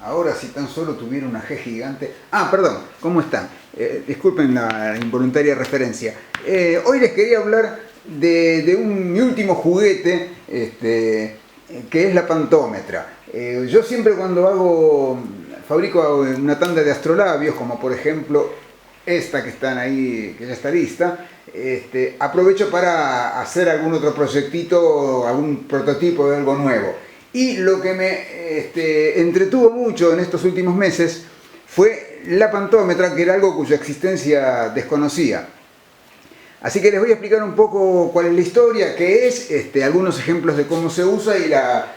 Ahora si tan solo tuviera una G gigante... Ah, perdón, ¿cómo están? Disculpen la involuntaria referencia. Hoy les quería hablar de mi último juguete, que es la pantómetra. Yo siempre cuando fabrico una tanda de astrolabios, como por ejemplo esta que están ahí, que ya está lista, aprovecho para hacer algún otro proyectito, algún prototipo de algo nuevo. Y lo que me entretuvo mucho en estos últimos meses fue la pantómetra, que era algo cuya existencia desconocía. Así que les voy a explicar un poco cuál es la historia, qué es, algunos ejemplos de cómo se usa y la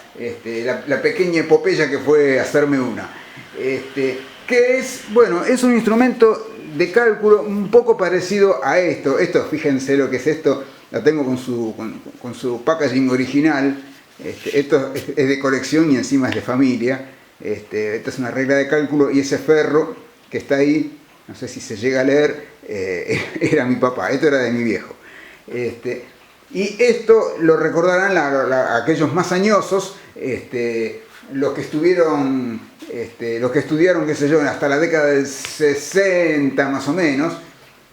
pequeña epopeya que fue hacerme una. ¿Qué es? Bueno, es un instrumento de cálculo un poco parecido a esto. Esto, fíjense lo que es esto, la tengo con su packaging original. Esto es de colección y encima es de familia. Esta es una regla de cálculo y ese ferro que está ahí, no sé si se llega a leer, era mi papá, esto era de mi viejo. Y esto lo recordarán aquellos más añosos, los que estuvieron, los que estudiaron, qué sé yo, hasta la década del 60 más o menos,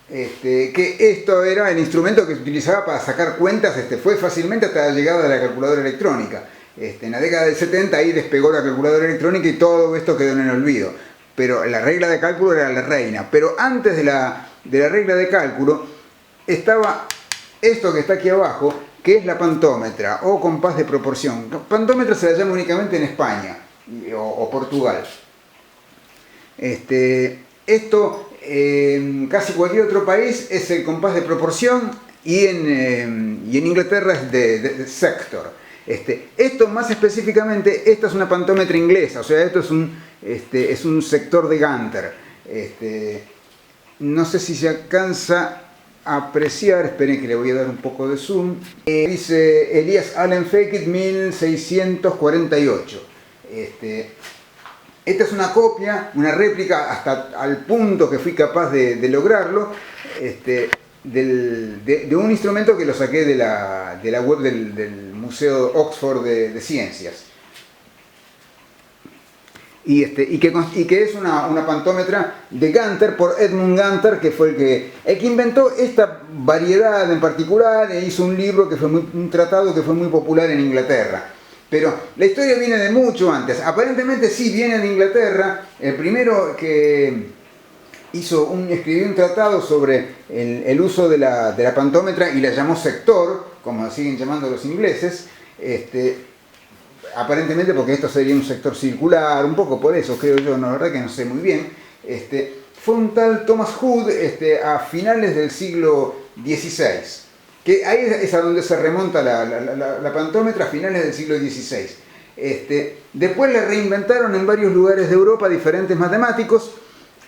que esto era el instrumento que se utilizaba para sacar cuentas, fue fácilmente hasta la llegada de la calculadora electrónica. En la década del 70 ahí despegó la calculadora electrónica y todo esto quedó en el olvido. Pero la regla de cálculo era la reina. Pero antes de la regla de cálculo estaba esto que está aquí abajo, que es la pantómetra o compás de proporción. Pantómetra se la llama únicamente en España o Portugal. Esto en casi cualquier otro país es el compás de proporción y en Inglaterra es de sector. Esto más específicamente, esta es una pantómetra inglesa, o sea, esto es un sector de Ganter. No sé si se alcanza a apreciar, esperen que le voy a dar un poco de zoom. Dice Elias Allen Fakit 1648. Esta es una copia, una réplica hasta al punto que fui capaz de lograrlo, de un instrumento que lo saqué de la web del Museo Oxford de Ciencias. Y que es una pantómetra de Ganter por Edmund Ganter, que fue el que inventó esta variedad en particular e hizo un libro un tratado que fue muy popular en Inglaterra. Pero la historia viene de mucho antes. Aparentemente sí viene de Inglaterra. El primero que escribió un tratado sobre el uso de la pantómetra y la llamó sector, como siguen llamando los ingleses. Aparentemente porque esto sería un sector circular, un poco por eso creo yo, no, la verdad que no sé muy bien. Fue un tal Thomas Hood a finales del siglo XVI. Que ahí es a donde se remonta la pantómetra, a finales del siglo XVI. Después la reinventaron en varios lugares de Europa diferentes matemáticos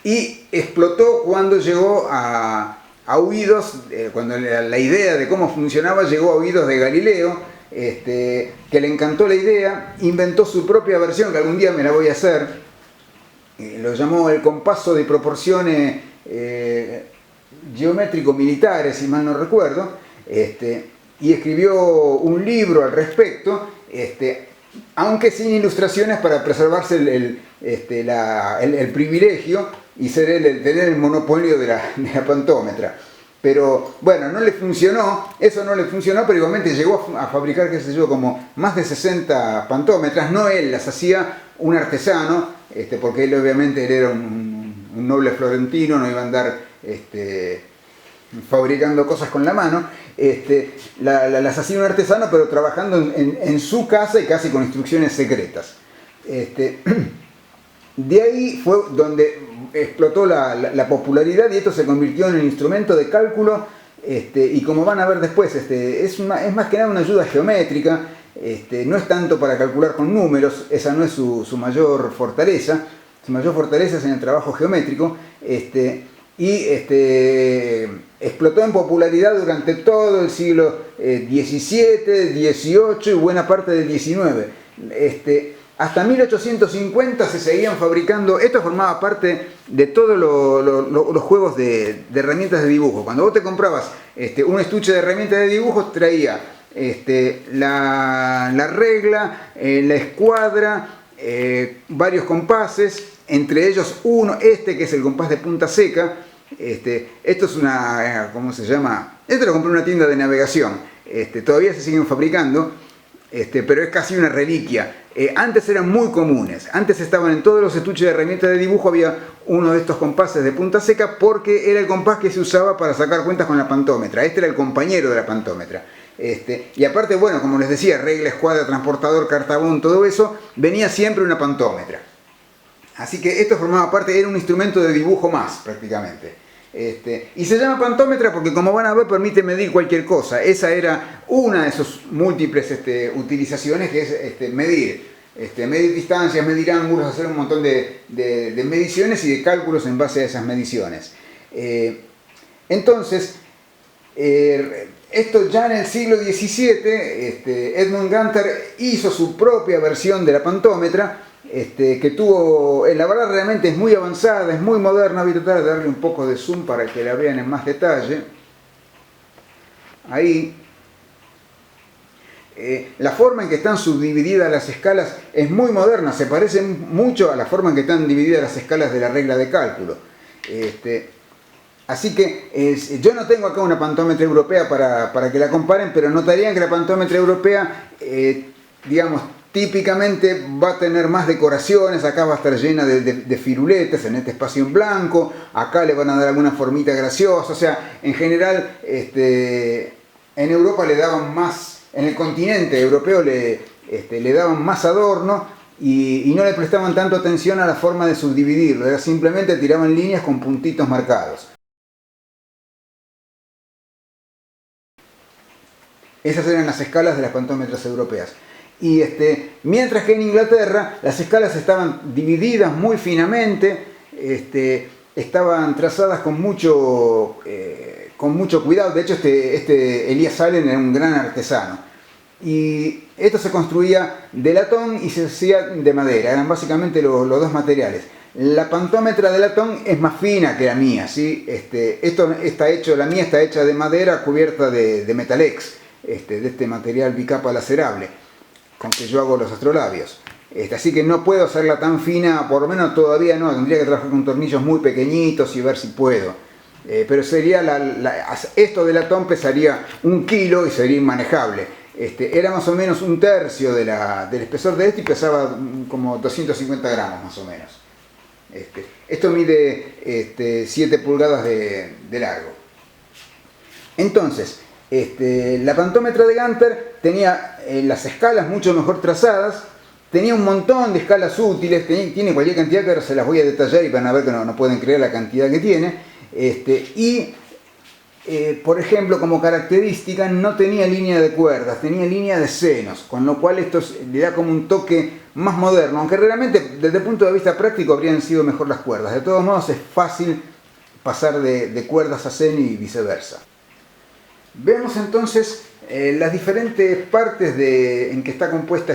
y explotó cuando llegó a oídos, cuando la idea de cómo funcionaba llegó a oídos de Galileo, que le encantó la idea, inventó su propia versión, que algún día me la voy a hacer, lo llamó el compaso de proporciones geométrico-militares, si mal no recuerdo. Y escribió un libro al respecto, aunque sin ilustraciones para preservarse el privilegio y tener el monopolio de la pantómetra. Pero bueno, no le funcionó, eso no le funcionó, pero igualmente llegó a fabricar, qué sé yo, como más de 60 pantómetras. No él, las hacía un artesano, porque él obviamente era un noble florentino, no iba a andar fabricando cosas con la mano. Las hacía un artesano, pero trabajando en su casa y casi con instrucciones secretas. De ahí fue donde explotó la popularidad y esto se convirtió en un instrumento de cálculo, y como van a ver después, es más que nada una ayuda geométrica, no es tanto para calcular con números, esa no es su mayor fortaleza. Su mayor fortaleza es en el trabajo geométrico, explotó en popularidad durante todo el siglo XVII, XVIII y buena parte del XIX. Hasta 1850 se seguían fabricando, esto formaba parte de todos los juegos de herramientas de dibujo. Cuando vos te comprabas un estuche de herramientas de dibujo, traía la regla, la escuadra, varios compases, entre ellos uno, que es el compás de punta seca. Esto es una, ¿cómo se llama? Esto lo compré en una tienda de navegación. Todavía se siguen fabricando, pero es casi una reliquia. Antes eran muy comunes. Antes estaban en todos los estuches de herramientas de dibujo, había uno de estos compases de punta seca porque era el compás que se usaba para sacar cuentas con la pantómetra. Este era el compañero de la pantómetra. Y aparte, bueno, como les decía, regla, escuadra, transportador, cartabón, todo eso, venía siempre una pantómetra. Así que esto formaba parte, era un instrumento de dibujo más, prácticamente. Y se llama pantómetra porque, como van a ver, permite medir cualquier cosa. Esa era una de sus múltiples utilizaciones, que es medir. Medir distancias, medir ángulos, hacer un montón de mediciones y de cálculos en base a esas mediciones. Entonces, esto ya en el siglo XVII, Edmund Ganter hizo su propia versión de la pantómetra, que tuvo, la verdad realmente es muy avanzada, es muy moderna. Voy a tratar de darle un poco de zoom para que la vean en más detalle. Ahí. La forma en que están subdivididas las escalas es muy moderna, se parece mucho a la forma en que están divididas las escalas de la regla de cálculo. Así que yo no tengo acá una pantómetra europea para que la comparen, pero notarían que la pantómetra europea, digamos, típicamente va a tener más decoraciones. Acá va a estar llena de firuletes en este espacio en blanco, acá le van a dar alguna formita graciosa. O sea, en general, en Europa le daban más, en el continente europeo le daban más adorno y no le prestaban tanto atención a la forma de subdividirlo, era simplemente tiraban líneas con puntitos marcados. Esas eran las escalas de las pantómetras europeas. Y mientras que en Inglaterra las escalas estaban divididas muy finamente, estaban trazadas con mucho cuidado. De hecho, Elias Allen era un gran artesano. Y esto se construía de latón y se hacía de madera. Eran básicamente los dos materiales. La pantómetra de latón es más fina que la mía, ¿sí? La mía está hecha de madera cubierta de Metalex, de este material bicapa lacerable con que yo hago los astrolabios. Así que no puedo hacerla tan fina, por lo menos todavía no. Tendría que trabajar con tornillos muy pequeñitos y ver si puedo. Pero sería esto de latón pesaría 1 kilo y sería inmanejable. Era más o menos 1/3 del espesor de y pesaba como 250 gramos más o menos. Esto mide 7 pulgadas de largo. Entonces, la pantómetra de Ganter tenía las escalas mucho mejor trazadas, tenía un montón de escalas útiles, tiene cualquier cantidad que ahora se las voy a detallar y van a ver que no pueden creer la cantidad que tiene. Por ejemplo, como característica, no tenía línea de cuerdas, tenía línea de senos, con lo cual esto le da como un toque más moderno, aunque realmente desde el punto de vista práctico habrían sido mejor las cuerdas. De todos modos es fácil pasar de cuerdas a seno y viceversa. Vemos entonces las diferentes partes en que está compuesta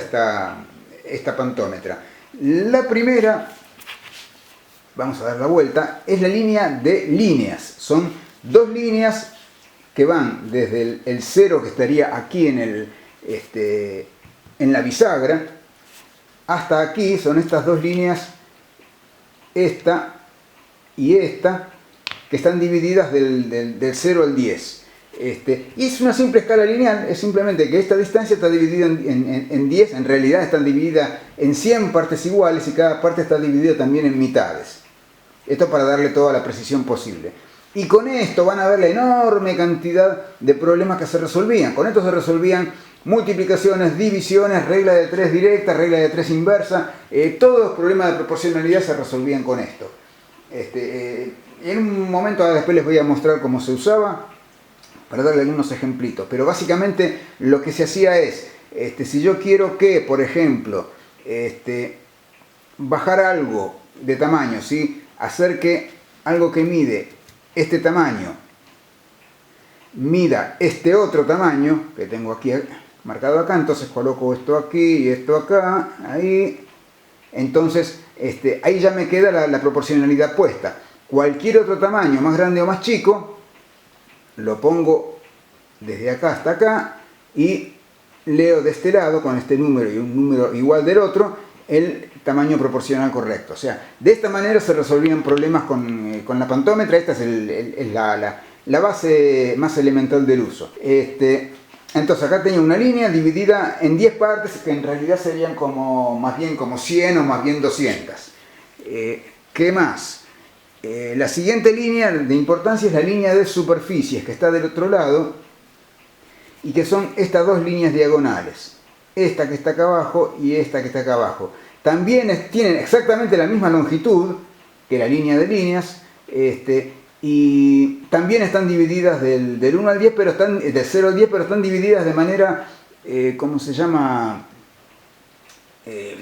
esta pantómetra. La primera, vamos a dar la vuelta, es la línea de líneas. Son 2 líneas que van desde el 0 que estaría aquí en la bisagra hasta aquí. Son estas 2 líneas, esta y esta, que están divididas del 0 al 10. Y es una simple escala lineal, es simplemente que esta distancia está dividida en 10, en realidad están divididas en 100 partes iguales y cada parte está dividida también en mitades. Esto para darle toda la precisión posible. Y con esto van a ver la enorme cantidad de problemas que se resolvían. Con esto se resolvían multiplicaciones, divisiones, regla de 3 directa, regla de 3 inversa. Todos los problemas de proporcionalidad se resolvían con esto. En un momento después les voy a mostrar cómo se usaba, para darle algunos ejemplitos. Pero básicamente lo que se hacía es, si yo quiero que, por ejemplo, bajar algo de tamaño, ¿sí? Hacer que algo que mide este tamaño mida este otro tamaño, que tengo aquí marcado acá, entonces coloco esto aquí y esto acá, ahí. Entonces, ahí ya me queda la proporcionalidad puesta. Cualquier otro tamaño, más grande o más chico, lo pongo desde acá hasta acá y leo de este lado con este número y un número igual del otro. el tamaño proporcional correcto. O sea, de esta manera se resolvían problemas con la pantómetra. Esta es la base más elemental del uso. Entonces acá tenía una línea dividida en 10 partes que en realidad serían más bien como 100 o más bien 200. ¿Qué más? La siguiente línea de importancia es la línea de superficies que está del otro lado y que son estas dos líneas diagonales. Esta que está acá abajo y esta que está acá abajo. También tienen exactamente la misma longitud que la línea de líneas. Y también están divididas del 1 al 10, pero del 0 al 10, pero están divididas de manera, ¿cómo se llama?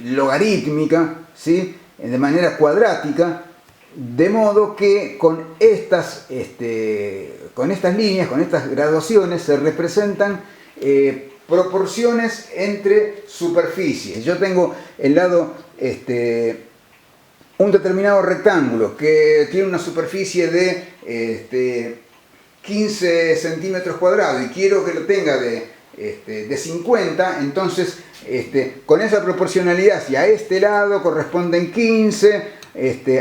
Logarítmica, ¿sí? De manera cuadrática, de modo que con estas líneas, con estas graduaciones, se representan proporciones entre superficies. Yo tengo el lado, un determinado rectángulo que tiene una superficie de 15 centímetros cuadrados y quiero que lo tenga de 50, entonces con esa proporcionalidad, si a este lado corresponden 15,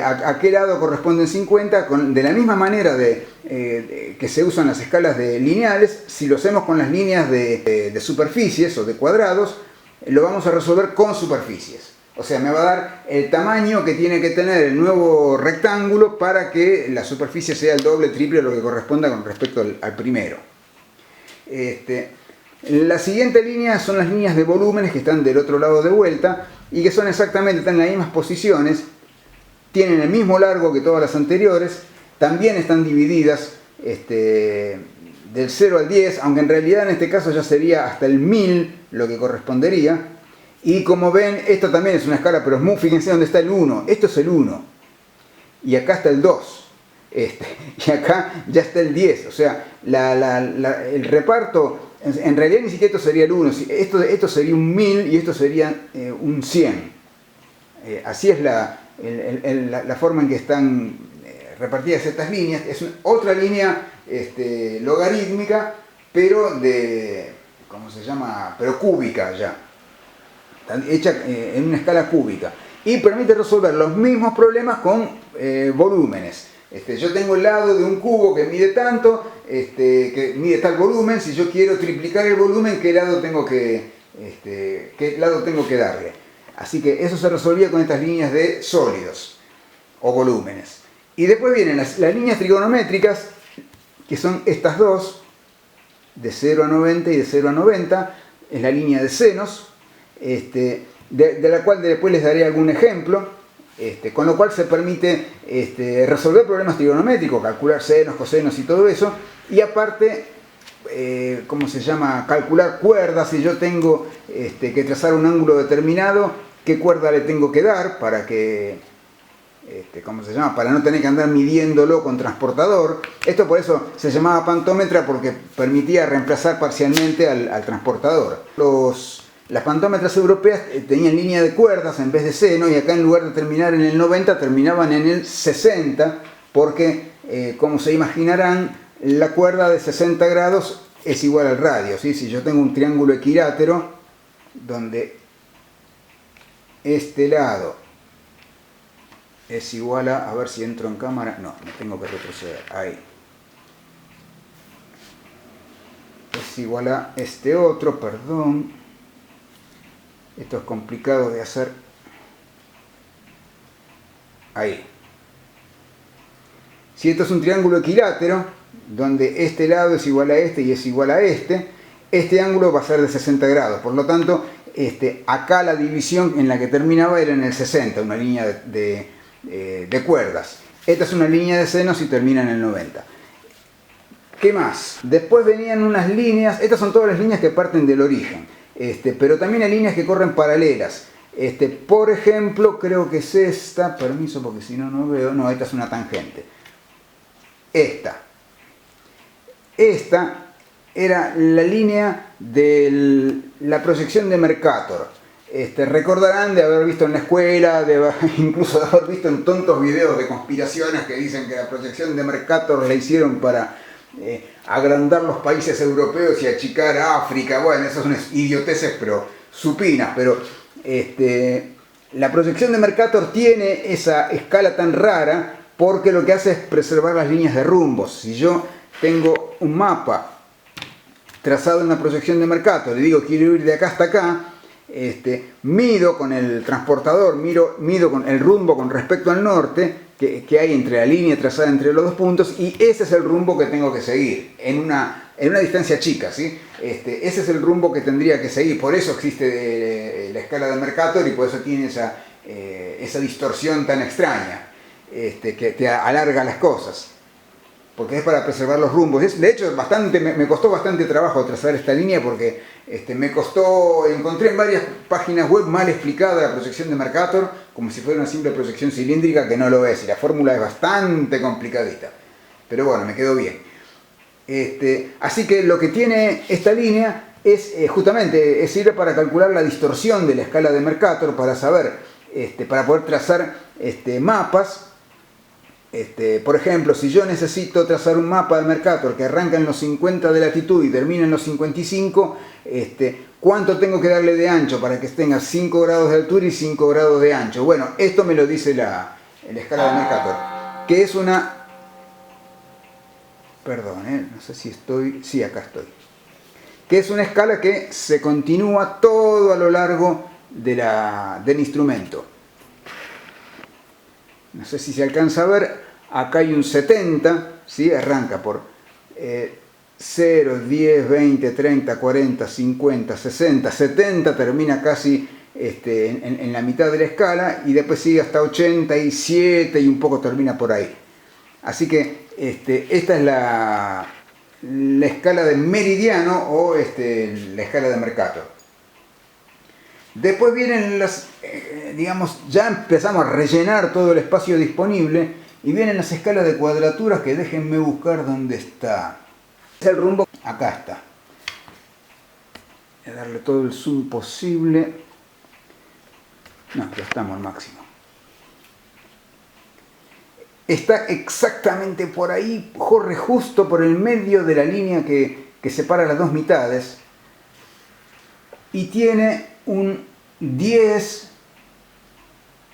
a qué lado corresponden 50, de la misma manera que se usan las escalas lineales, si lo hacemos con las líneas de superficies o de cuadrados, lo vamos a resolver con superficies. O sea, me va a dar el tamaño que tiene que tener el nuevo rectángulo para que la superficie sea el doble, triple, lo que corresponda con respecto al primero. La siguiente línea son las líneas de volúmenes que están del otro lado de vuelta y que son están en las mismas posiciones, tienen el mismo largo que todas las anteriores, también están divididas del 0 al 10, aunque en realidad en este caso ya sería hasta el 1000 lo que correspondería. Y como ven, esto también es una escala, pero fíjense dónde está el 1. Esto es el 1. Y acá está el 2. Y acá ya está el 10. O sea, el reparto, en realidad ni siquiera esto sería el 1. Esto sería un 1000 y esto sería un 100. Así es la forma en que están repartidas estas líneas. Es otra línea logarítmica, pero ¿cómo se llama? Pero cúbica ya. Hecha en una escala cúbica y permite resolver los mismos problemas con volúmenes. Yo tengo el lado de un cubo que mide tanto, que mide tal volumen. Si yo quiero triplicar el volumen, ¿qué lado tengo que darle? Así que eso se resolvía con estas líneas de sólidos o volúmenes. Y después vienen las líneas trigonométricas, que son estas dos, de 0 a 90 y de 0 a 90, es la línea de senos. De la cual después les daré algún ejemplo, con lo cual se permite resolver problemas trigonométricos, calcular senos, cosenos y todo eso, y aparte, ¿cómo se llama? Calcular cuerdas. Si yo tengo que trazar un ángulo determinado, ¿qué cuerda le tengo que dar para que, ¿cómo se llama? Para no tener que andar midiéndolo con transportador. Esto por eso se llamaba pantómetra, porque permitía reemplazar parcialmente al transportador. Las pantómetras europeas tenían línea de cuerdas en vez de seno, y acá en lugar de terminar en el 90 terminaban en el 60, porque como se imaginarán, la cuerda de 60 grados es igual al radio, ¿sí? Si yo tengo un triángulo equilátero donde este lado es igual a ver si entro en cámara, no, me tengo que retroceder, ahí. Es igual a este otro, perdón. Esto es complicado de hacer. Ahí. Si esto es un triángulo equilátero, donde este lado es igual a este y es igual a este ángulo va a ser de 60 grados. Por lo tanto, acá la división en la que terminaba era en el 60, una línea de cuerdas. Esta es una línea de senos y termina en el 90. ¿Qué más? Después venían unas líneas, estas son todas las líneas que parten del origen. Pero también hay líneas que corren paralelas. Por ejemplo, creo que es esta, permiso porque si no, no veo, no, esta es una tangente. Esta era la línea de la proyección de Mercator. Recordarán de haber visto en la escuela, incluso de haber visto en tontos videos de conspiraciones que dicen que la proyección de Mercator la hicieron para agrandar los países europeos y achicar a África. Bueno, esas son idioteces pero supinas, pero La proyección de Mercator tiene esa escala tan rara porque lo que hace es preservar las líneas de rumbos. Si yo tengo un mapa trazado en una proyección de Mercator, le digo quiero ir de acá hasta acá, mido con el transportador, mido con el rumbo con respecto al norte que hay entre la línea trazada entre los dos puntos, y ese es el rumbo que tengo que seguir en una distancia chica, ¿sí? Ese es el rumbo que tendría que seguir. Por eso existe la escala de Mercator y por eso tiene esa distorsión tan extraña, que te alarga las cosas, porque es para preservar los rumbos. De hecho, me costó bastante trabajo trazar esta línea porque encontré en varias páginas web mal explicada la proyección de Mercator, como si fuera una simple proyección cilíndrica, que no lo es, y la fórmula es bastante complicadita. Pero bueno, me quedó bien. Así que lo que tiene esta línea es justamente sirve para calcular la distorsión de la escala de Mercator, para saber, para poder trazar mapas. Por ejemplo, si yo necesito trazar un mapa de Mercator que arranca en los 50 de latitud y termina en los 55, ¿cuánto tengo que darle de ancho para que tenga 5 grados de altura y 5 grados de ancho? Bueno, esto me lo dice la escala de Mercator, que es una... Perdón, no sé si estoy... Sí, acá estoy. Que es una escala que se continúa todo a lo largo del instrumento. No sé si se alcanza a ver, acá hay un 70, ¿sí? Arranca por 0, 10, 20, 30, 40, 50, 60, 70, termina casi en la mitad de la escala, y después sigue hasta 87 y un poco termina por ahí. Así que esta es la escala de meridiano o la escala de Mercator. Después vienen las, digamos, ya empezamos a rellenar todo el espacio disponible y vienen las escalas de cuadraturas, que déjenme buscar dónde está. Es el rumbo, acá está. Voy a darle todo el zoom posible. No, ya estamos al máximo. Está exactamente por ahí, corre justo por el medio de la línea que separa las dos mitades, y tiene un 10,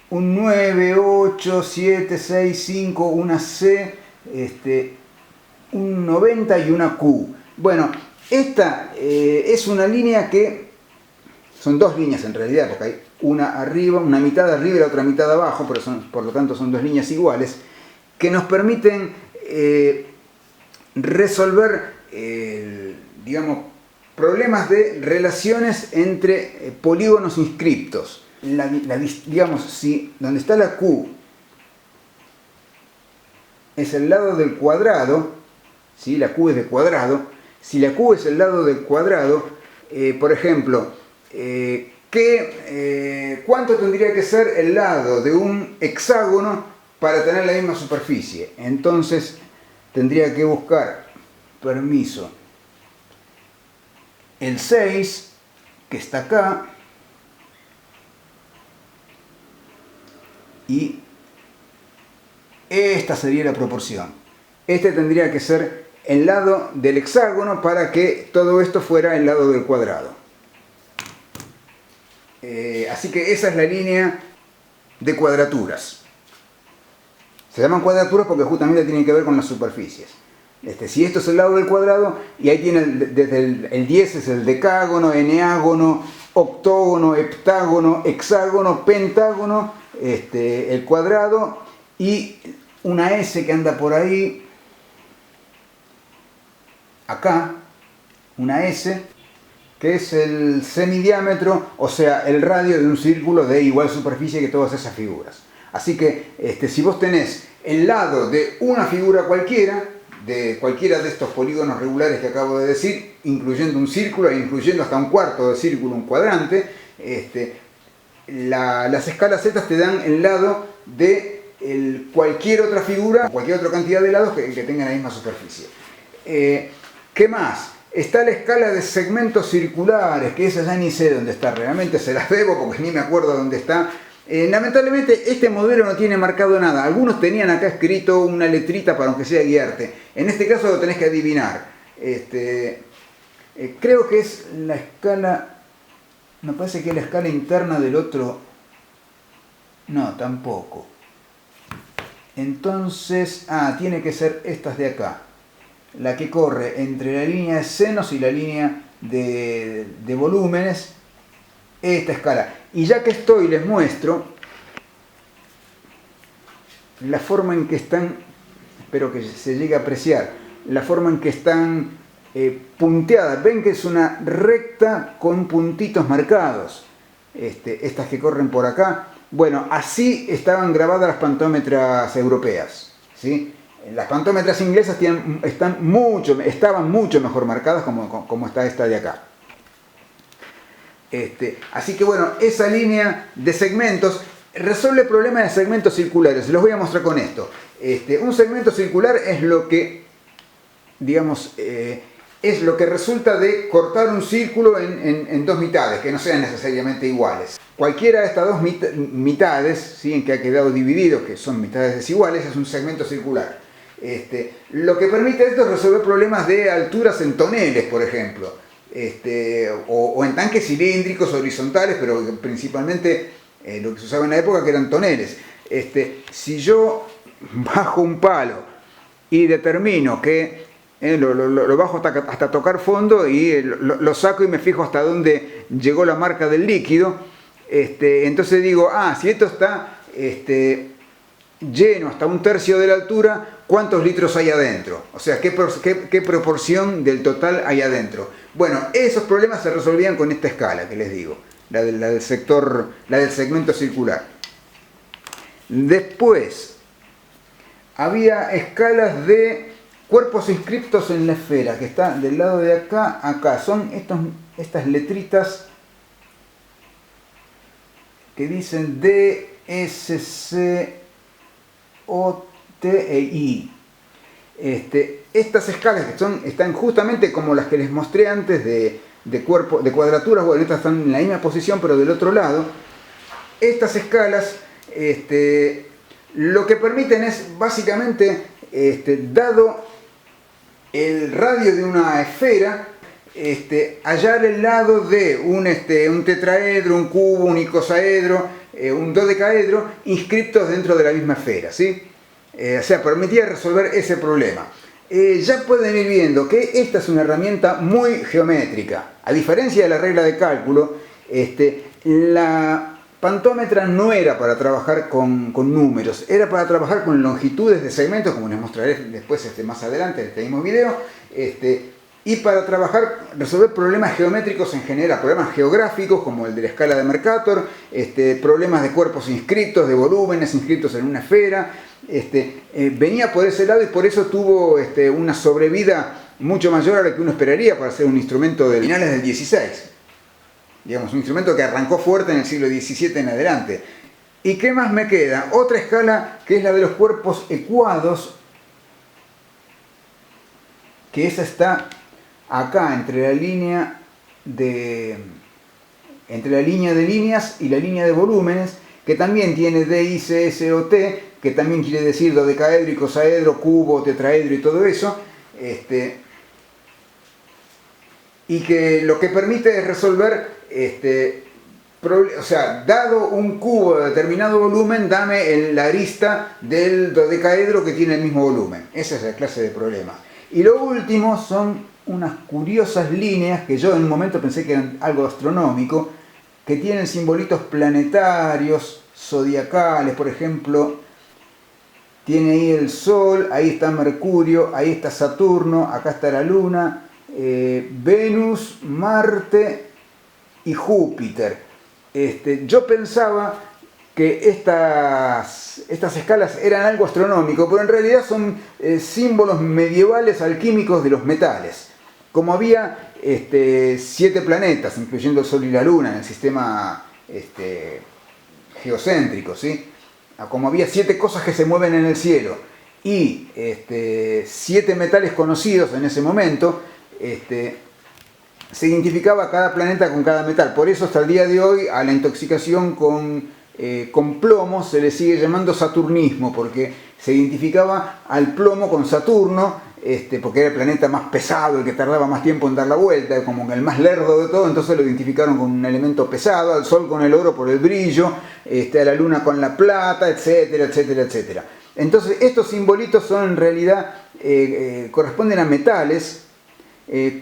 un 9, 8, 7, 6, 5, una C, un 90 y una Q. Bueno, esta es una línea que... Son dos líneas en realidad, porque hay una arriba, una mitad arriba y la otra mitad abajo, pero por lo tanto son dos líneas iguales, que nos permiten resolver, digamos, problemas de relaciones entre polígonos inscriptos. Digamos, si donde está la Q es el lado del cuadrado, ¿sí? La Q es de cuadrado. Si la Q es el lado del cuadrado, por ejemplo, ¿cuánto tendría que ser el lado de un hexágono para tener la misma superficie? Entonces tendría que buscar, permiso, el 6, que está acá, y esta sería la proporción. Este tendría que ser el lado del hexágono para que todo esto fuera el lado del cuadrado. Así que esa es la línea de cuadraturas. Se llaman cuadraturas porque justamente tienen que ver con las superficies. Si esto es el lado del cuadrado, y ahí tiene desde el 10 es el decágono, eneágono, octógono, heptágono, hexágono, pentágono, el cuadrado, y una S que anda por ahí, acá, una S, que es el semidiámetro, o sea, el radio de un círculo de igual superficie que todas esas figuras. Así que si vos tenés el lado de una figura cualquiera, de cualquiera de estos polígonos regulares que acabo de decir, incluyendo un círculo e incluyendo hasta un cuarto de círculo, un cuadrante, las escalas Z te dan el lado de cualquier otra figura, cualquier otra cantidad de lados que tengan la misma superficie. ¿Qué más? Está la escala de segmentos circulares, que esa ya ni sé dónde está, realmente se las debo porque ni me acuerdo dónde está. Lamentablemente este modelo no tiene marcado nada. Algunos tenían acá escrito una letrita para aunque sea guiarte. En este caso lo tenés que adivinar. Creo que es la escala, me parece que es la escala interna del otro No, tampoco. Entonces, tiene que ser estas de acá. La que corre entre la línea de senos y la línea de volúmenes. Esta escala. Y ya que estoy, les muestro la forma en que están, espero que se llegue a apreciar, la forma en que están punteadas. Ven que es una recta con puntitos marcados. Estas que corren por acá. Bueno, así estaban grabadas las pantómetras europeas, ¿sí? Las pantómetras inglesas estaban mucho mejor marcadas como está esta de acá. Así que bueno, esa línea de segmentos resuelve problemas de segmentos circulares. Los voy a mostrar con esto. Un segmento circular es lo que, digamos, es lo que resulta de cortar un círculo en dos mitades, que no sean necesariamente iguales. Cualquiera de estas dos mitades, ¿sí?, en que ha quedado dividido, que son mitades desiguales, es un segmento circular. Lo que permite esto es resolver problemas de alturas en toneles, por ejemplo, o en tanques cilíndricos horizontales, pero principalmente lo que se usaba en la época, que eran toneles. Si yo bajo un palo y determino que lo bajo hasta tocar fondo y lo saco y me fijo hasta dónde llegó la marca del líquido, entonces digo, si esto está lleno hasta un tercio de la altura, ¿cuántos litros hay adentro? O sea, ¿qué proporción del total hay adentro? Bueno, esos problemas se resolvían con esta escala que les digo, la del segmento circular. Después, había escalas de cuerpos inscriptos en la esfera, que está del lado de acá a acá. Son estas letritas que dicen D, S, C, O, T e I. Estas escalas que están justamente como las que les mostré antes de cuadraturas. Bueno, estas están en la misma posición pero del otro lado. Estas escalas lo que permiten es básicamente, dado el radio de una esfera, hallar el lado de un tetraedro, un cubo, un icosaedro, un dodecaedro inscriptos dentro de la misma esfera, ¿sí? O sea, permitía resolver ese problema. Ya pueden ir viendo que esta es una herramienta muy geométrica. A diferencia de la regla de cálculo, la pantómetra no era para trabajar con números, era para trabajar con longitudes de segmentos, como les mostraré después más adelante en este mismo video, y para resolver problemas geométricos en general, problemas geográficos como el de la escala de Mercator, problemas de cuerpos inscritos, de volúmenes inscritos en una esfera. Venía por ese lado y por eso tuvo una sobrevida mucho mayor a la que uno esperaría para ser un instrumento de finales del XVI. Digamos, un instrumento que arrancó fuerte en el siglo XVII en adelante. ¿Y qué más me queda? Otra escala que es la de los cuerpos ecuados, que esa está acá entre la línea de líneas y la línea de volúmenes, que también tiene D, I, C, S, O, T, que también quiere decir dodecaedro, icosaedro, cubo, tetraedro y todo eso, y que lo que permite es resolver, o sea, dado un cubo de determinado volumen, dame la arista del dodecaedro que tiene el mismo volumen. Esa es la clase de problema. Y lo último son unas curiosas líneas que yo en un momento pensé que eran algo astronómico, que tienen simbolitos planetarios, zodiacales, por ejemplo. Tiene ahí el Sol, ahí está Mercurio, ahí está Saturno, acá está la Luna, Venus, Marte y Júpiter. Yo pensaba que estas escalas eran algo astronómico, pero en realidad son símbolos medievales alquímicos de los metales. Como había 7 planetas, incluyendo el Sol y la Luna, en el sistema geocéntrico, ¿sí? Como había 7 cosas que se mueven en el cielo y 7 metales conocidos en ese momento, se identificaba cada planeta con cada metal. Por eso hasta el día de hoy a la intoxicación con plomo se le sigue llamando saturnismo, porque se identificaba al plomo con Saturno porque era el planeta más pesado, el que tardaba más tiempo en dar la vuelta, como el más lerdo de todo, entonces lo identificaron con un elemento pesado, al Sol con el oro por el brillo, a la Luna con la plata, etcétera, etcétera, etcétera. Entonces estos simbolitos son en realidad, corresponden a metales.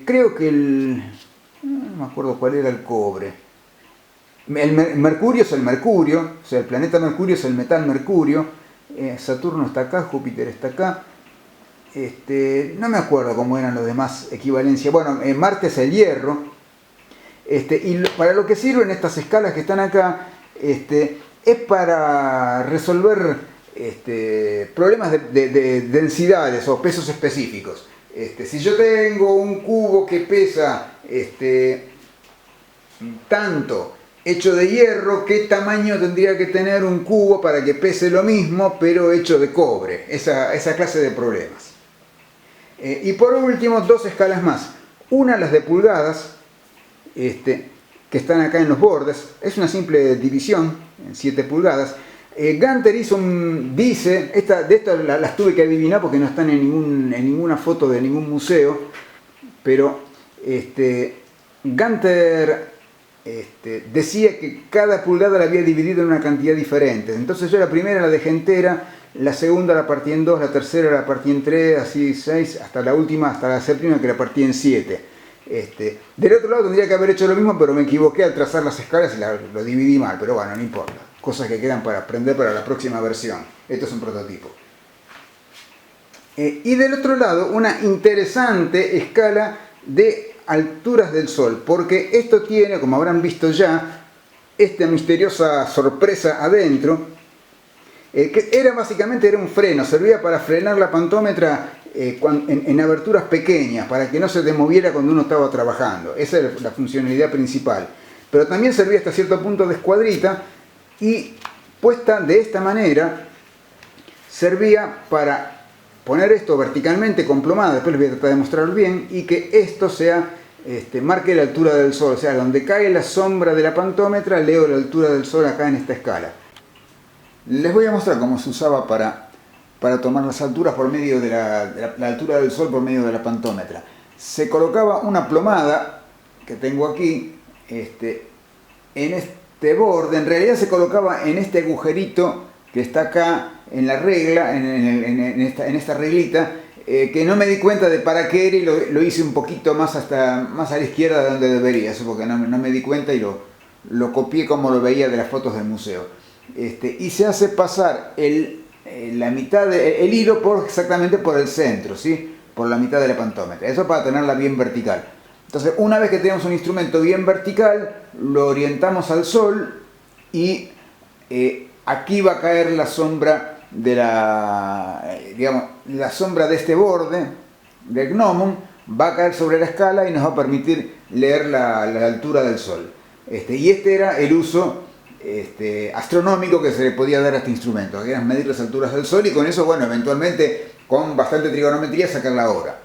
Creo que no me acuerdo cuál era el cobre. El Mercurio es el mercurio, o sea, el planeta Mercurio es el metal mercurio. Saturno está acá, Júpiter está acá. No me acuerdo cómo eran los demás equivalencias. Bueno, Marte es el hierro. Y para lo que sirven estas escalas que están acá, es para resolver problemas de densidades o pesos específicos. Si yo tengo un cubo que pesa tanto hecho de hierro, ¿qué tamaño tendría que tener un cubo para que pese lo mismo pero hecho de cobre? Esa clase de problemas. Y por último, dos escalas más. Una, las de pulgadas, que están acá en los bordes. Es una simple división en 7 pulgadas. Ganter dice, de estas las tuve que adivinar porque no están en ninguna foto de ningún museo, pero Ganter decía que cada pulgada la había dividido en una cantidad diferente. Entonces yo la primera la dejé entera, la segunda la partí en 2, la tercera la partí en 3, así 6, hasta la última, hasta la séptima que la partí en 7. Del otro lado tendría que haber hecho lo mismo, pero me equivoqué al trazar las escalas y lo dividí mal, pero bueno, no importa. Cosas que quedan para aprender para la próxima versión. Esto es un prototipo. Y del otro lado, una interesante escala de alturas del Sol, porque esto tiene, como habrán visto ya, esta misteriosa sorpresa adentro, que básicamente era un freno, servía para frenar la pantómetra en aberturas pequeñas, para que no se moviera cuando uno estaba trabajando. Esa era la funcionalidad principal. Pero también servía hasta cierto punto de escuadrita, y puesta de esta manera, servía para poner esto verticalmente con plomada, después les voy a tratar de mostrarlo bien, y que esto marque la altura del Sol, o sea, donde cae la sombra de la pantómetra, leo la altura del Sol acá en esta escala. Les voy a mostrar cómo se usaba para tomar las alturas por medio de la altura del Sol por medio de la pantómetra. Se colocaba una plomada, que tengo aquí, en este borde, en realidad se colocaba en este agujerito que está acá en la regla, en esta reglita, que no me di cuenta de para qué era y lo hice un poquito más a la izquierda de donde debería, eso porque no me di cuenta y lo copié como lo veía de las fotos del museo. Y se hace pasar la mitad del hilo exactamente por el centro, ¿sí? Por la mitad de la pantómetra, eso para tenerla bien vertical. Entonces, una vez que tenemos un instrumento bien vertical, lo orientamos al Sol y aquí va a caer la sombra de la sombra de este borde del gnomon, va a caer sobre la escala y nos va a permitir leer la altura del Sol. Y este era el uso astronómico que se le podía dar a este instrumento, que era medir las alturas del Sol y con eso, bueno, eventualmente con bastante trigonometría sacar la hora.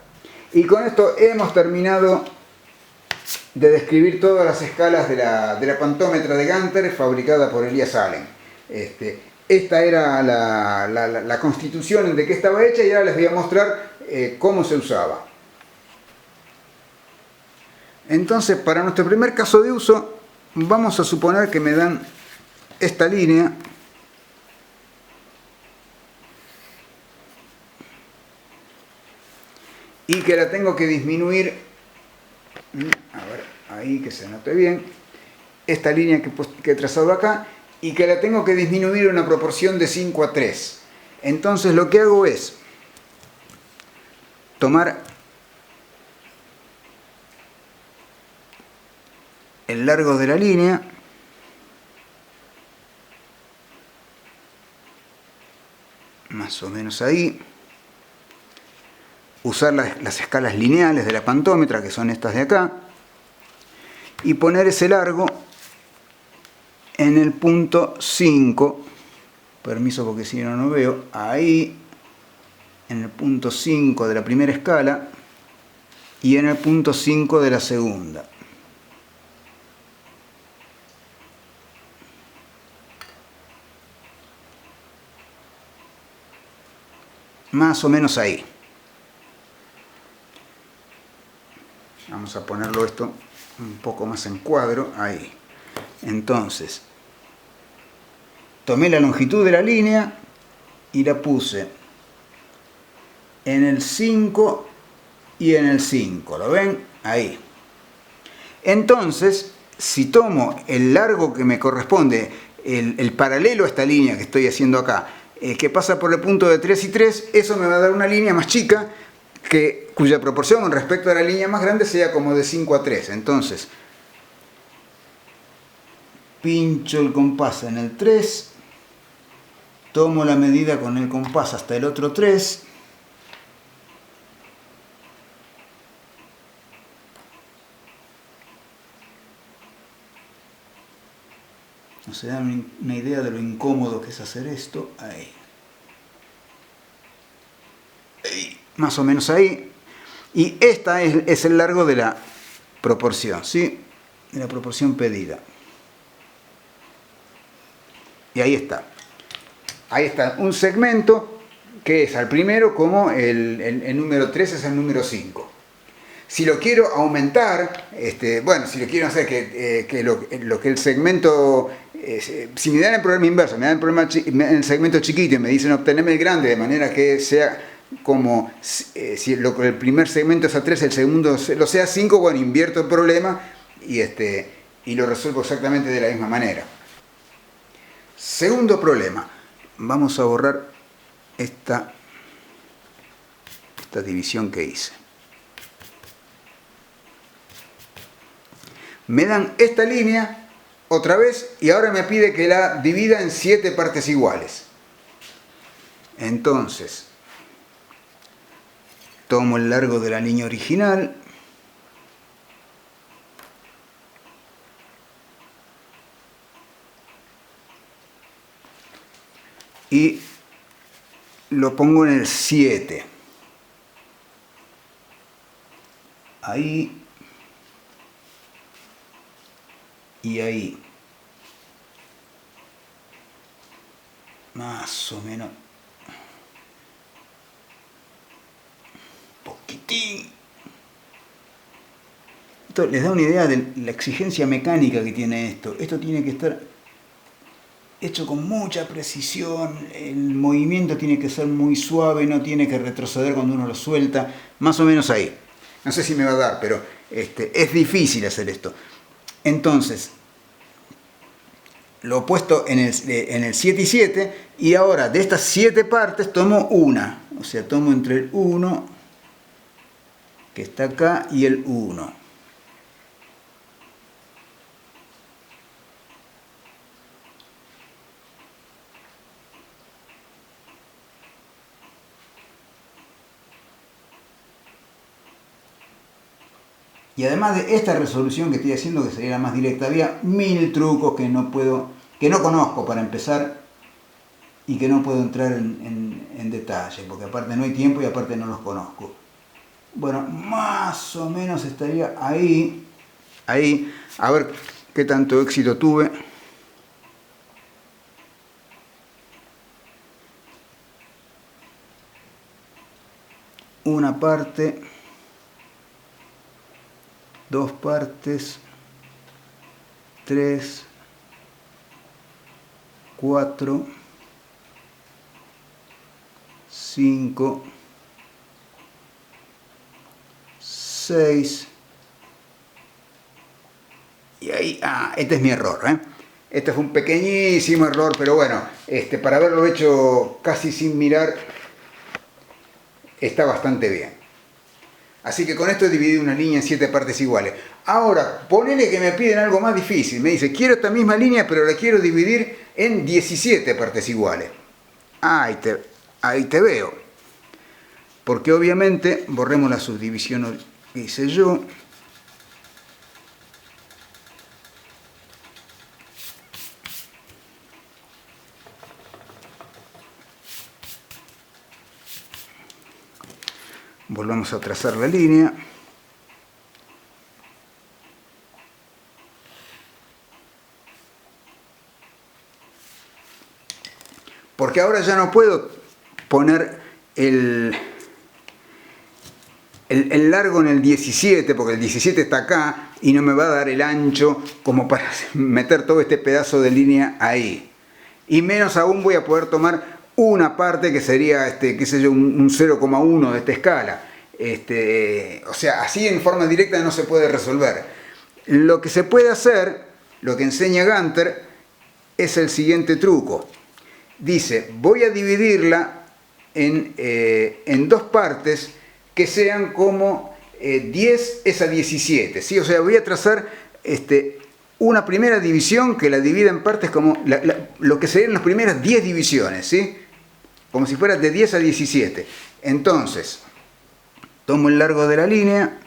Y con esto hemos terminado de describir todas las escalas de la pantómetra de Ganter fabricada por Elias Allen. Esta era la constitución de que estaba hecha y ahora les voy a mostrar cómo se usaba. Entonces, para nuestro primer caso de uso, vamos a suponer que me dan esta línea y que la tengo que disminuir, a ver, ahí que se note bien, esta línea que he trazado acá, y que la tengo que disminuir en una proporción de 5:3. Entonces lo que hago es tomar el largo de la línea, más o menos ahí, usar las escalas lineales de la pantómetra, que son estas de acá, y poner ese largo en el punto 5, permiso porque si no, no veo, ahí, en el punto 5 de la primera escala, y en el punto 5 de la segunda. Más o menos ahí. Vamos a ponerlo esto un poco más en cuadro, ahí. Entonces, tomé la longitud de la línea y la puse en el 5 y en el 5, ¿lo ven? Ahí. Entonces, si tomo el largo que me corresponde, el paralelo a esta línea que estoy haciendo acá, que pasa por el punto de 3 y 3, eso me va a dar una línea más chica, cuya proporción con respecto a la línea más grande sea como de 5 a 3. Entonces, pincho el compás en el 3, tomo la medida con el compás hasta el otro 3, no se dan una idea de lo incómodo que es hacer esto. Ahí. Ahí. Más o menos ahí. Y esta es el largo de la proporción, ¿sí? De la proporción pedida. Y ahí está. Ahí está un segmento que es al primero como el número 3 es el número 5. Si lo quiero aumentar, bueno, si lo quiero hacer que lo que el segmento, si me dan el problema inverso, me dan el problema el segmento chiquito y me dicen obtenerme el grande de manera que sea como, si el primer segmento es a 3, el segundo lo sea 5, bueno, invierto el problema y lo resuelvo exactamente de la misma manera. Segundo problema, vamos a borrar esta división que hice. Me dan esta línea otra vez y ahora me pide que la divida en 7 partes iguales. Entonces, tomo el largo de la línea original y lo pongo en el 7. Ahí y ahí. Más o menos. Poquitín. Esto les da una idea de la exigencia mecánica que tiene esto. Esto tiene que estar hecho con mucha precisión, el movimiento tiene que ser muy suave, no tiene que retroceder cuando uno lo suelta, más o menos ahí. No sé si me va a dar, pero es difícil hacer esto. Entonces, lo he puesto en el 7 y 7, y ahora de estas 7 partes tomo una, o sea, tomo entre el 1, que está acá, y el 1. Y además de esta resolución que estoy haciendo, que sería la más directa, había 1000 trucos que no conozco para empezar y que no puedo entrar en detalle, porque aparte no hay tiempo y aparte no los conozco. Bueno, más o menos estaría ahí, a ver qué tanto éxito tuve. Una parte, 2 partes, 3, 4, 5, 6, y ahí, este es mi error, Este fue un pequeñísimo error, pero bueno, para haberlo hecho casi sin mirar, está bastante bien. Así que con esto he dividido una línea en 7 partes iguales. Ahora, ponele que me piden algo más difícil. Me dice, quiero esta misma línea, pero la quiero dividir en 17 partes iguales. Ahí te veo. Porque obviamente, borremos la subdivisión que hice yo. Volvamos a trazar la línea. Porque ahora ya no puedo poner el largo en el 17, porque el 17 está acá y no me va a dar el ancho como para meter todo este pedazo de línea ahí. Y menos aún voy a poder tomar una parte que sería, qué sé yo, un 0,1 de esta escala. O sea, así en forma directa no se puede resolver. Lo que se puede hacer, lo que enseña Ganter, es el siguiente truco. Dice, voy a dividirla en dos partes que sean como 10 es a 17, ¿sí? O sea, voy a trazar una primera división que la divida en partes como lo que serían las primeras 10 divisiones, ¿sí? Como si fuera de 10 a 17. Entonces, tomo el largo de la línea.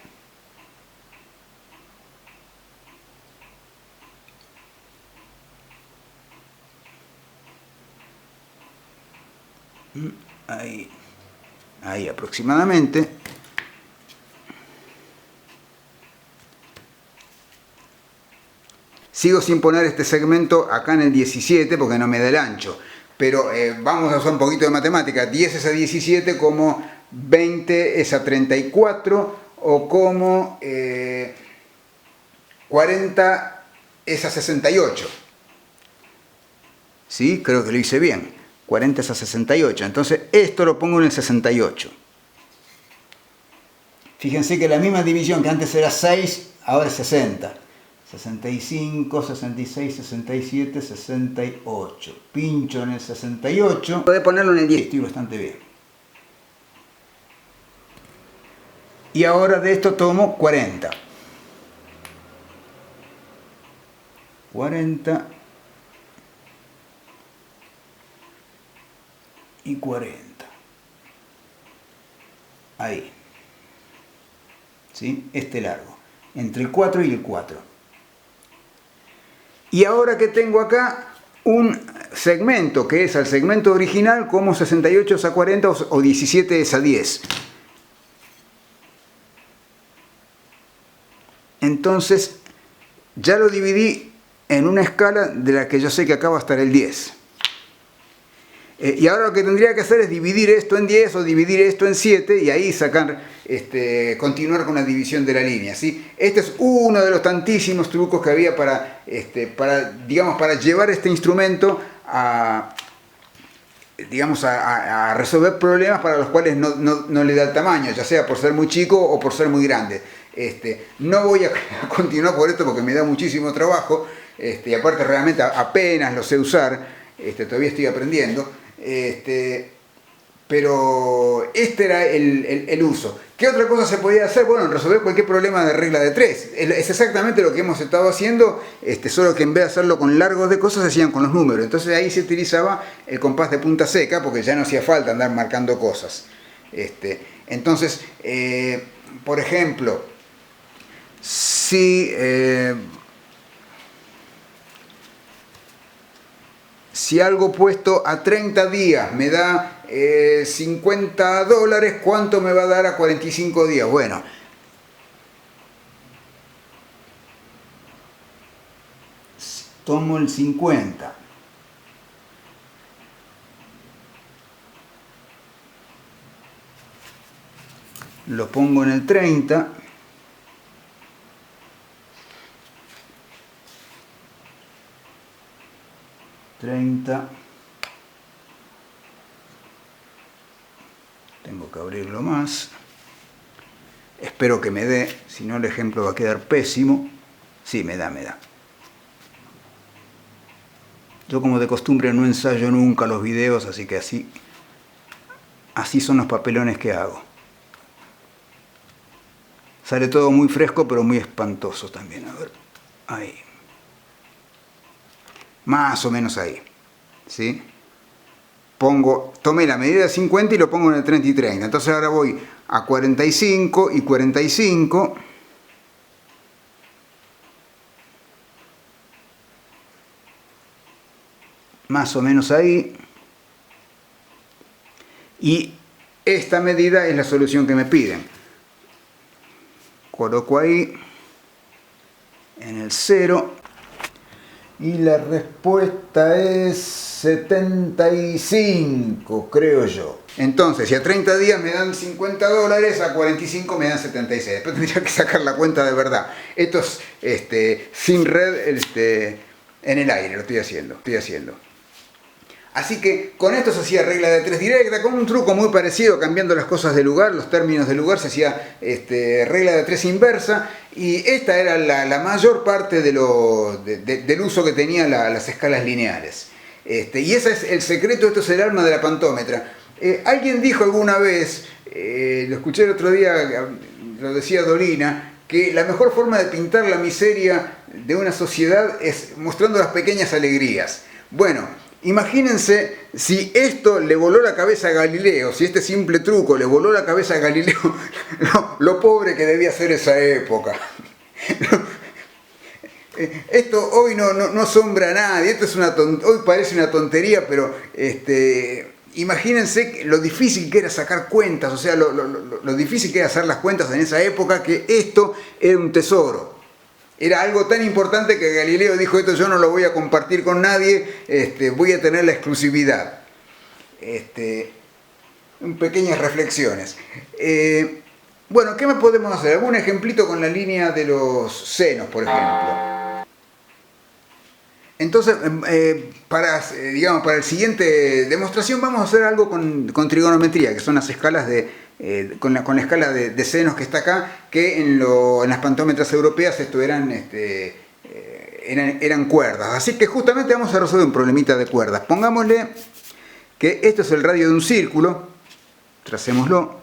Ahí aproximadamente. Sigo sin poner este segmento acá en el 17 porque no me da el ancho. Pero vamos a usar un poquito de matemática. 10 es a 17 como 20 es a 34 o como 40 es a 68. ¿Sí? Creo que lo hice bien. 40 es a 68. Entonces esto lo pongo en el 68. Fíjense que la misma división que antes era 6, ahora es 60. 65, 66, 67, 68. Pincho en el 68. Puede ponerlo en el 10. Estoy bastante bien. Y ahora de esto tomo 40. 40 y 40. Ahí. ¿Sí? Este largo. Entre el 4 y el 4. Y ahora que tengo acá un segmento que es el segmento original como 68 es a 40 o 17 es a 10. Entonces ya lo dividí en una escala de la que yo sé que acá va a estar el 10. Y ahora lo que tendría que hacer es dividir esto en 10 o dividir esto en 7 y ahí sacar, continuar con la división de la línea, ¿sí? Este es uno de los tantísimos trucos que había para llevar este instrumento a resolver problemas para los cuales no le da el tamaño, ya sea por ser muy chico o por ser muy grande. No voy a continuar por esto porque me da muchísimo trabajo, y aparte realmente apenas lo sé usar, todavía estoy aprendiendo. Pero este era el uso. ¿Qué otra cosa se podía hacer? Bueno, resolver cualquier problema de regla de 3. Es exactamente lo que hemos estado haciendo, solo que en vez de hacerlo con largos de cosas, se hacían con los números. Entonces ahí se utilizaba el compás de punta seca, porque ya no hacía falta andar marcando cosas. Entonces, por ejemplo, si algo puesto a 30 días me da $50, ¿cuánto me va a dar a 45 días? Bueno, tomo el 50. Lo pongo en el 30. Tengo que abrirlo más. Espero que me dé, si no el ejemplo va a quedar pésimo. Sí, me da. Yo como de costumbre no ensayo nunca los videos, así que así son los papelones que hago. Sale todo muy fresco, pero muy espantoso también. A ver, ahí. Más o menos ahí, ¿sí? Tomé la medida de 50 y lo pongo en el 30 y 30. Entonces ahora voy a 45 y 45. Más o menos ahí. Y esta medida es la solución que me piden. Coloco ahí, en el 0. Y la respuesta es 75, creo yo. Entonces, si a 30 días me dan $50, a 45 me dan 76. Después tendría que sacar la cuenta de verdad. Esto es sin red, en el aire, lo estoy haciendo. Así que con esto se hacía regla de 3 directa, con un truco muy parecido, cambiando las cosas de lugar, los términos de lugar, se hacía regla de 3 inversa, y esta era la mayor parte del uso que tenían las escalas lineales. Y ese es el secreto, esto es el alma de la pantómetra. Alguien dijo alguna vez, lo escuché el otro día, lo decía Dolina, que la mejor forma de pintar la miseria de una sociedad es mostrando las pequeñas alegrías. Bueno, imagínense si esto le voló la cabeza a Galileo, si este simple truco le voló la cabeza a Galileo, lo pobre que debía ser esa época. Esto hoy no asombra a nadie, esto es hoy parece una tontería, pero imagínense lo difícil que era sacar cuentas, o sea, lo difícil que era hacer las cuentas en esa época, que esto era un tesoro. Era algo tan importante que Galileo dijo, esto yo no lo voy a compartir con nadie, voy a tener la exclusividad. Pequeñas reflexiones. Bueno, ¿qué más podemos hacer? ¿Algún ejemplito con la línea de los senos, por ejemplo? Entonces, para la siguiente demostración vamos a hacer algo con trigonometría, que son las escalas con la escala de senos que está acá, que en las pantómetras europeas esto eran cuerdas. Así que justamente vamos a resolver un problemita de cuerdas. Pongámosle que esto es el radio de un círculo, tracémoslo.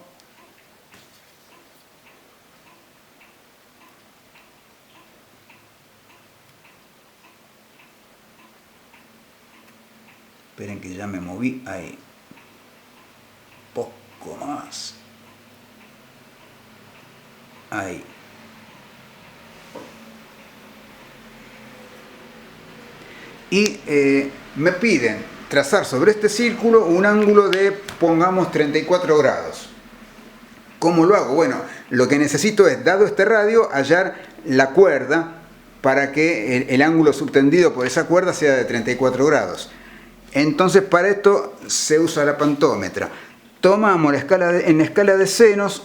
Esperen que ya me moví ahí. Poco más. Ahí. Y me piden trazar sobre este círculo un ángulo de, pongamos, 34 grados. ¿Cómo lo hago? Bueno, lo que necesito es, dado este radio, hallar la cuerda para que el ángulo subtendido por esa cuerda sea de 34 grados. Entonces, para esto se usa la pantómetra. Tomamos en la escala de senos,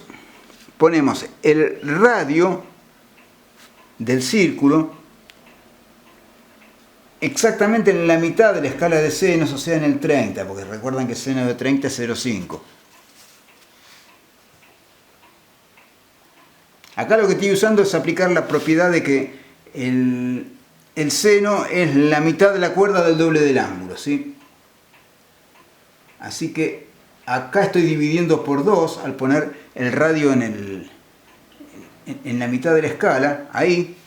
ponemos el radio del círculo exactamente en la mitad de la escala de senos, o sea, en el 30, porque recuerdan que seno de 30 es 0,5. Acá lo que estoy usando es aplicar la propiedad de que el seno es la mitad de la cuerda del doble del ángulo, ¿sí? Así que acá estoy dividiendo por 2 al poner el radio en la mitad de la escala, ahí.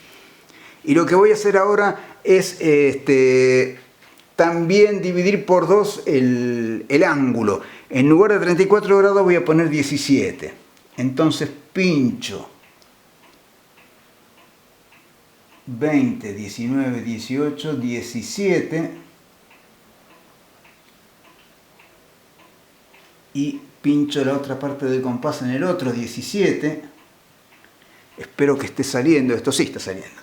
Y lo que voy a hacer ahora es también dividir por 2 el ángulo. En lugar de 34 grados voy a poner 17. Entonces pincho 20, 19, 18, 17 y pincho la otra parte del compás en el otro 17. Espero que esté saliendo, esto sí está saliendo.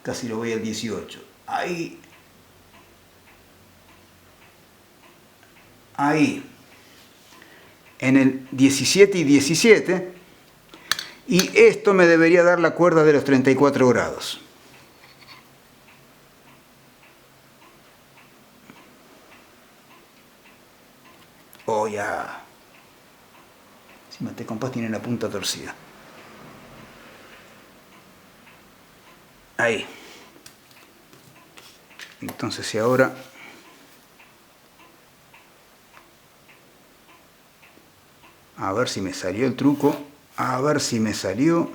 Casi lo voy al 18. Ahí. Ahí. En el 17 y 17. Y esto me debería dar la cuerda de los 34 grados. Oh, ya. Encima este compás tiene la punta torcida. Ahí. Entonces, si ahora a ver si me salió el truco, a ver si me salió.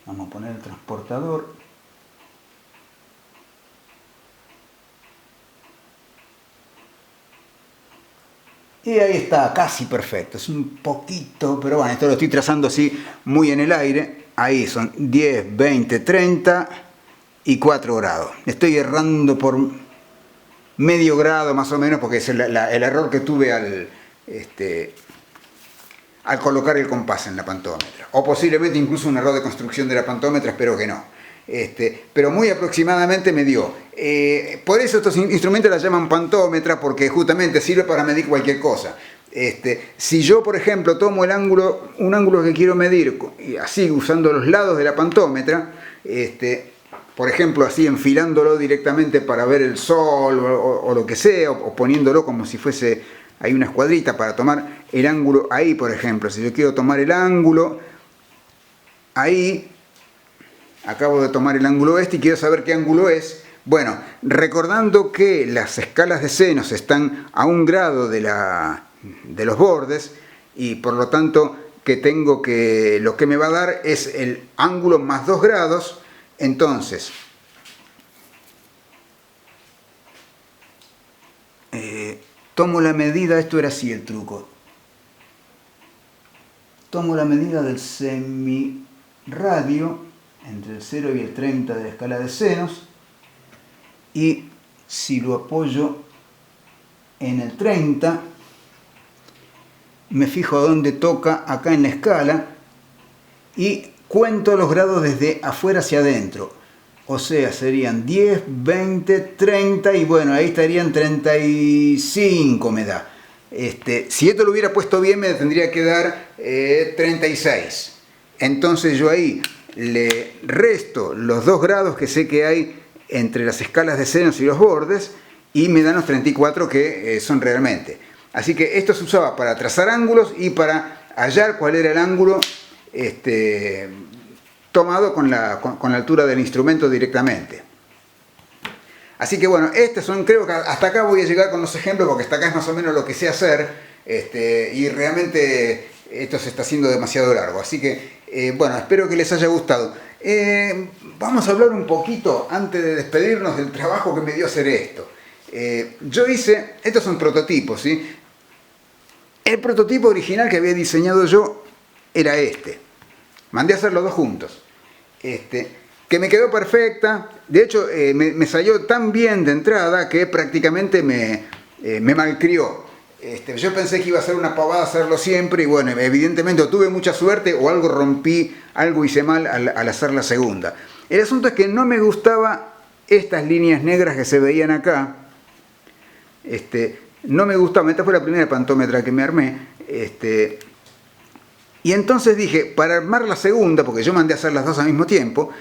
Vamos a poner el transportador. Y ahí está, casi perfecto. Es un poquito, pero bueno, esto lo estoy trazando así muy en el aire. Ahí son 10, 20, 30 y 4 grados. Estoy errando por medio grado más o menos, porque es el error que tuve al colocar el compás en la pantómetra. O posiblemente incluso un error de construcción de la pantómetra, espero que no. Pero muy aproximadamente me dio. Por eso estos instrumentos la llaman pantómetra, porque justamente sirve para medir cualquier cosa. Si yo, por ejemplo, tomo un ángulo que quiero medir, así usando los lados de la pantómetra, por ejemplo, así enfilándolo directamente para ver el sol o lo que sea, o poniéndolo como si fuese, hay una escuadrita para tomar el ángulo ahí, por ejemplo. Si yo quiero tomar el ángulo ahí, acabo de tomar el ángulo y quiero saber qué ángulo es. Bueno, recordando que las escalas de senos están a 1 grado de los bordes, y por lo tanto que lo que me va a dar es el ángulo más 2 grados, entonces tomo la medida, esto era así el truco, tomo la medida del semirradio entre el 0 y el 30 de la escala de senos, y si lo apoyo en el 30, me fijo dónde toca acá en la escala y cuento los grados desde afuera hacia adentro. O sea, serían 10, 20, 30 y bueno, ahí estarían 35 me da. Si esto lo hubiera puesto bien me tendría que dar 36. Entonces yo ahí le resto los 2 grados que sé que hay entre las escalas de senos y los bordes y me dan los 34 que son realmente. Así que esto se usaba para trazar ángulos y para hallar cuál era el ángulo tomado con la altura del instrumento directamente. Así que bueno, creo que hasta acá voy a llegar con los ejemplos, porque hasta acá es más o menos lo que sé hacer, y realmente esto se está haciendo demasiado largo. Así que bueno, espero que les haya gustado. Vamos a hablar un poquito, antes de despedirnos, del trabajo que me dio hacer esto. Yo hice, estos son prototipos, ¿sí? El prototipo original que había diseñado yo era este. Mandé a hacer los dos juntos. Que me quedó perfecta. De hecho, me salió tan bien de entrada que prácticamente me malcrió. Yo pensé que iba a ser una pavada hacerlo siempre y bueno, evidentemente o tuve mucha suerte o algo rompí, algo hice mal al hacer la segunda. El asunto es que no me gustaba estas líneas negras que se veían acá. No me gustaba, esta fue la primera pantómetra que me armé. Y entonces dije, para armar la segunda, porque yo mandé a hacer las dos al mismo tiempo,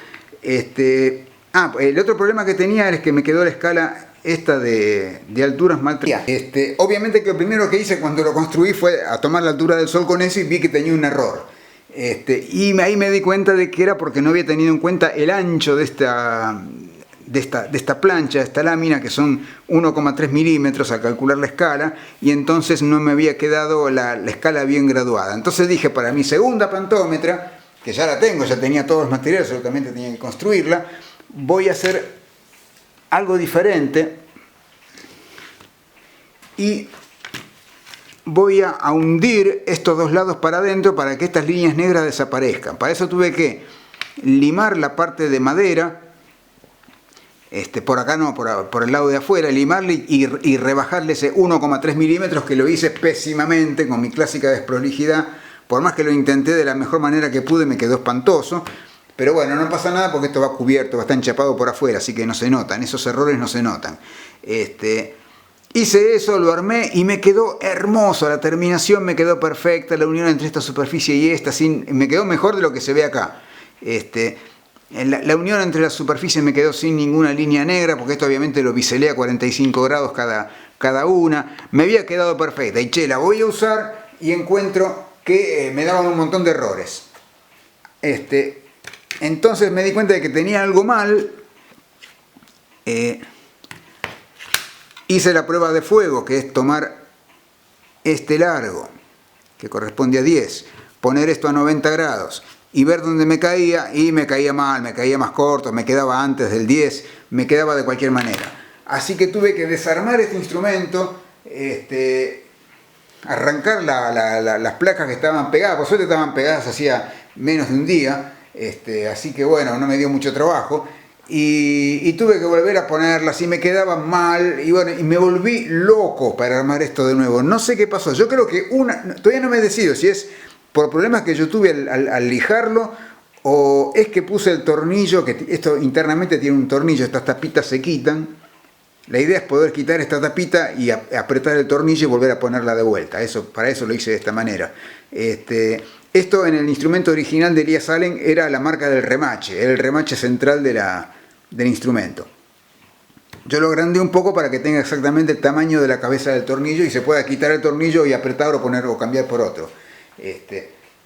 el otro problema que tenía es que me quedó la escala esta de alturas mal traída. Obviamente que lo primero que hice cuando lo construí fue a tomar la altura del sol con eso y vi que tenía un error. Y ahí me di cuenta de que era porque no había tenido en cuenta el ancho de esta plancha, de esta lámina, que son 1,3 milímetros al calcular la escala, y entonces no me había quedado la escala bien graduada. Entonces dije, para mi segunda pantómetra, que ya la tengo, ya tenía todos los materiales, solamente tenía que construirla, voy a hacer algo diferente y voy a hundir estos dos lados para adentro para que estas líneas negras desaparezcan. Para eso tuve que limar la parte de madera, por acá no, por el lado de afuera, limarle y rebajarle ese 1,3 milímetros, que lo hice pésimamente con mi clásica desprolijidad. Por más que lo intenté de la mejor manera que pude, me quedó espantoso. Pero bueno, no pasa nada porque esto va cubierto, va a estar enchapado por afuera, así que no se notan, esos errores no se notan. Hice eso, lo armé y me quedó hermoso, la terminación me quedó perfecta, la unión entre esta superficie y esta, me quedó mejor de lo que se ve acá. La unión entre las superficies me quedó sin ninguna línea negra, porque esto obviamente lo biselé a 45 grados cada una. Me había quedado perfecta y la voy a usar y encuentro que me daban un montón de errores. Entonces me di cuenta de que tenía algo mal. Hice la prueba de fuego, que es tomar este largo, que corresponde a 10, poner esto a 90 grados y ver dónde me caía, y me caía mal, me caía más corto, me quedaba antes del 10, me quedaba de cualquier manera. Así que tuve que desarmar este instrumento, arrancar las placas que estaban pegadas, por suerte estaban pegadas hacía menos de un día, así que bueno, no me dio mucho trabajo. y tuve que volver a ponerlas y me quedaban mal y bueno, y me volví loco para armar esto de nuevo. No sé qué pasó, yo creo que todavía no me decido si es por problemas que yo tuve al lijarlo o es que puse el tornillo, que esto internamente tiene un tornillo, estas tapitas se quitan. La idea es poder quitar esta tapita y apretar el tornillo y volver a ponerla de vuelta. Para eso lo hice de esta manera. Esto en el instrumento original de Elias Allen era la marca del remache, era el remache central del instrumento. Yo lo agrandé un poco para que tenga exactamente el tamaño de la cabeza del tornillo y se pueda quitar el tornillo y apretar o cambiar por otro.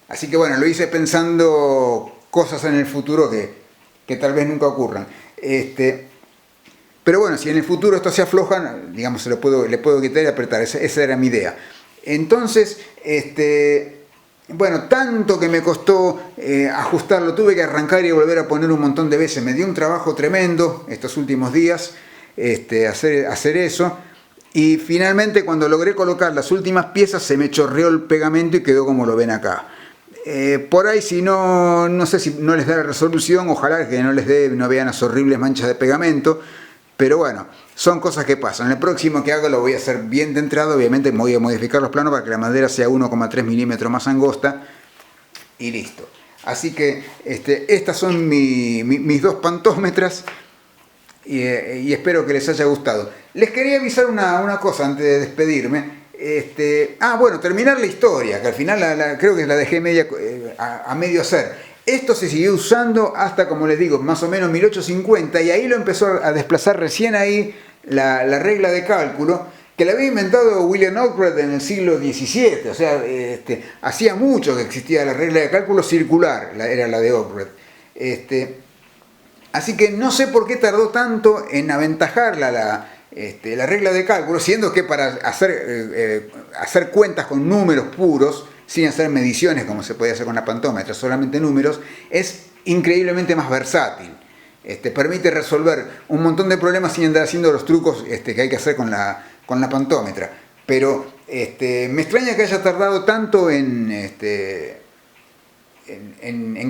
Así que bueno, lo hice pensando cosas en el futuro que tal vez nunca ocurran. Pero bueno, si en el futuro esto se afloja, digamos, le puedo quitar y apretar. Esa era mi idea. Entonces, bueno, tanto que me costó ajustarlo, tuve que arrancar y volver a poner un montón de veces. Me dio un trabajo tremendo estos últimos días hacer eso. Y finalmente cuando logré colocar las últimas piezas se me chorreó el pegamento y quedó como lo ven acá. Por ahí si no sé si no les da la resolución, ojalá que no vean las horribles manchas de pegamento. Pero bueno, son cosas que pasan. El próximo que haga lo voy a hacer bien de entrada. Obviamente me voy a modificar los planos para que la madera sea 1,3 milímetros más angosta. Y listo. Así que estas son mis dos pantómetras. Y espero que les haya gustado. Les quería avisar una cosa antes de despedirme. Bueno, terminar la historia, que al final creo que la dejé a medio hacer. Esto se siguió usando hasta, como les digo, más o menos 1850 y ahí lo empezó a desplazar recién ahí la regla de cálculo que la había inventado William Ockred en el siglo XVII. O sea, hacía mucho que existía la regla de cálculo circular, era la de Ockred. Así que no sé por qué tardó tanto en aventajar la regla de cálculo, siendo que para hacer cuentas con números puros, sin hacer mediciones como se podía hacer con la pantómetra, solamente números, es increíblemente más versátil. Permite resolver un montón de problemas sin andar haciendo los trucos que hay que hacer con la pantómetra. Pero me extraña que haya tardado tanto en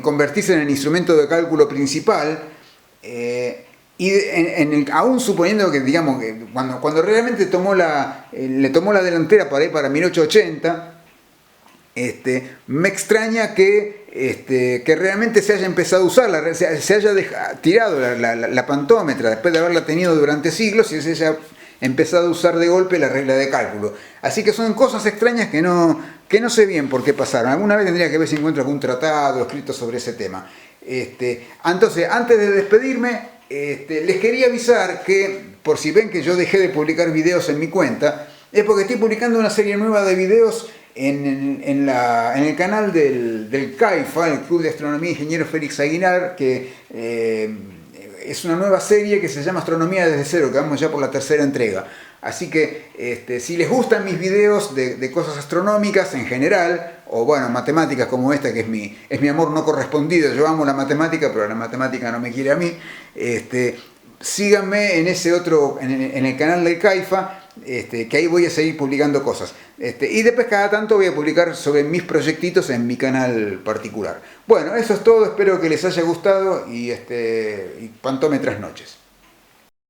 convertirse en el instrumento de cálculo principal, y aún suponiendo que, digamos, que cuando realmente le tomó la delantera para ir para 1880, me extraña que realmente se haya empezado a usar, se haya tirado la pantómetra después de haberla tenido durante siglos y se haya empezado a usar de golpe la regla de cálculo. Así que son cosas extrañas que no sé bien por qué pasaron. Alguna vez tendría que ver si encuentro algún tratado escrito sobre ese tema. Entonces, antes de despedirme, les quería avisar que, por si ven que yo dejé de publicar videos en mi cuenta, es porque estoy publicando una serie nueva de videos en el canal del CAIFA, el Club de Astronomía e Ingeniero Félix Aguilar, que es una nueva serie que se llama Astronomía desde cero, que vamos ya por la tercera entrega. Así que si les gustan mis videos de cosas astronómicas en general, o bueno, matemáticas como esta, que es mi amor no correspondido, yo amo la matemática, pero la matemática no me quiere a mí, síganme en en el canal del CAIFA, que ahí voy a seguir publicando cosas. Y después cada tanto voy a publicar sobre mis proyectitos en mi canal particular. Bueno, eso es todo, espero que les haya gustado y pantómetras noches.